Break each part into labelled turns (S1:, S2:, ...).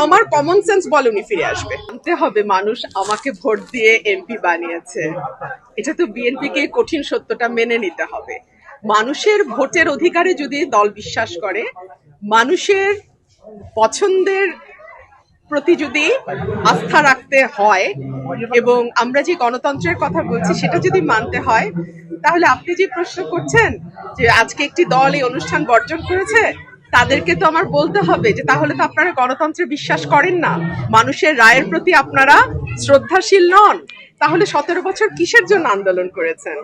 S1: আমার common sense বলে উনি ফিরে আসবে। জানতে হবে মানুষ আমাকে ভোট দিয়ে এমপি বানিয়েছে, এটা তো বিএনপিকে কঠিন সত্যটা মেনে নিতে হবে। মানুষের ভোটের অধিকারে যদি দল বিশ্বাস করে, মানুষের পছন্দের প্রতি যদি আস্থা রাখতে হয় এবং আমরা যে গণতন্ত্রের কথা বলছি সেটা যদি মানতে হয়, তাহলে আপনি যে প্রশ্ন করছেন যে আজকে একটি দল এই অনুষ্ঠান বর্জন করেছে, তাদেরকে তো আমার বলতে হবে যে তাহলে তো আপনারা গণতন্ত্রে বিশ্বাস করেন না, মানুষের রায়ের প্রতি আপনারা শ্রদ্ধাশীল নন, তাহলে 17 বছর কিসের জন্য আন্দোলন করেছেন?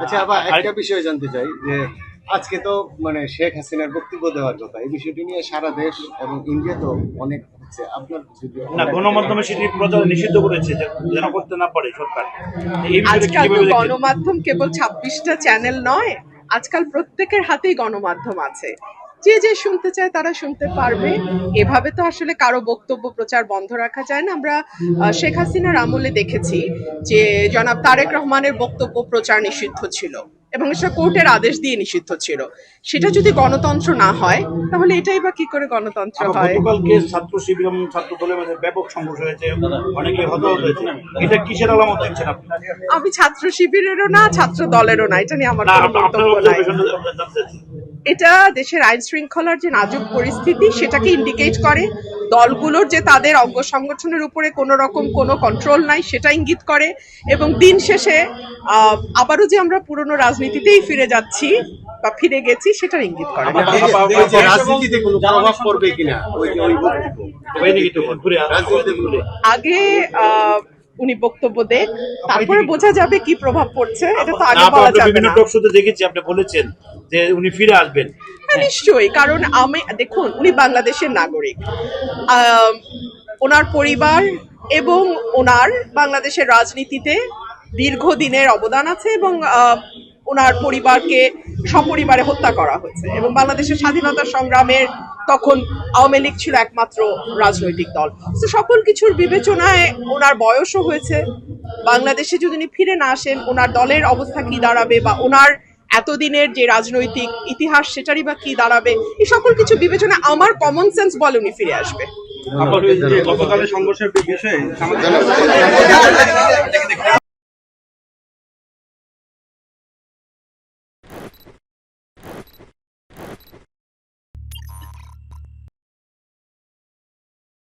S2: আচ্ছা, আবার একটা বিষয় জানতে চাই যে আজকে তো মানে শেখ হাসিনার বক্তব্য দেওয়ার কথা, এই বিষয়টি নিয়ে সারা দেশ এবং ইন্ডিয়া তো অনেক হচ্ছে। আপনার
S3: না, গণমাধ্যমে সেটি প্রচার নিষিদ্ধ করেছে যেন করতে না পারে সরকার।
S1: আজকাল তো গণমাধ্যম কেবল 26টা চ্যানেল নয়, আজকাল প্রত্যেকের হাতেই গণমাধ্যম আছে, যে যে শুনতে চায় তারা শুনতে পারবে। এভাবে তো আসলে কারো বক্তব্য প্রচার বন্ধ রাখা যায় না। আমরা শেখ হাসিনার আমলে দেখেছি যে জনাব তারেক রহমানের বক্তব্য প্রচার নিষিদ্ধ ছিল এবং সেটা কোর্টের আদেশ দিয়ে নিষিদ্ধ ছিল। সেটা যদি গণতন্ত্র না হয় তাহলে এটাই বা কি করে গণতন্ত্র হয়?
S3: গতকালকে ছাত্র শিবির এবং ছাত্র দলের মধ্যে ব্যাপক সংঘর্ষ হয়েছে, অনেকে হতাহত হয়েছে, এটা কিসের আলামত দেখছেন আপনি?
S1: আমি ছাত্র শিবিরেরও না, ছাত্র দলেরও না, এটা নিয়ে আমার কোনো বক্তব্য নাই। এটা দেশের আইন শৃঙ্খলার যে নাজুক পরিস্থিতি সেটাকে ইন্ডিকেট করে, দলগুলোর যে তাদের অঙ্গ সংগঠনের উপরে কোনো রকম কোনো কন্ট্রোল নাই সেটা ইঙ্গিত করে, এবং দিন শেষে আবারও যে আমরা পুরনো রাজনীতিতেই ফিরে যাচ্ছি বা ফিরে গেছি সেটার ইঙ্গিত করে।
S2: রাজনীতিতে কোনো প্রভাব পড়বে কিনা
S1: আগে উনি বক্তব্য দেন, তারপরে বোঝা যাবে কি প্রভাব পড়ছে। এটা তো আগে বলা যাবে না।
S3: দেখেছি আপনি বলেছেন যে উনি ফিরে আসবেন।
S1: নিশ্চয়ই, কারণ আমি দেখুন উনি বাংলাদেশের নাগরিক, ওনার পরিবার এবং ওনার বাংলাদেশের রাজনীতিতে দীর্ঘদিনের অবদান আছে, এবং ওনার পরিবারকে সপরিবারে হত্যা করা হয়েছে, এবং বাংলাদেশের স্বাধীনতা সংগ্রামের তখন আওয়ামী লীগ ছিল একমাত্র রাজনৈতিক দল। তো সকল কিছুর বিবেচনায় ওনার বয়সও হয়েছে, বাংলাদেশে যদি উনি ফিরে না আসেন ওনার দলের অবস্থা কি দাঁড়াবে, বা ওনার এতদিনের যে রাজনৈতিক ইতিহাস সেটারই বা কি দাঁড়াবে, এই সকল কিছু বিবেচনা আমার কমন সেন্স বলে উনি ফিরে আসবে।
S4: গতকালের সংঘর্ষের বিষয়ে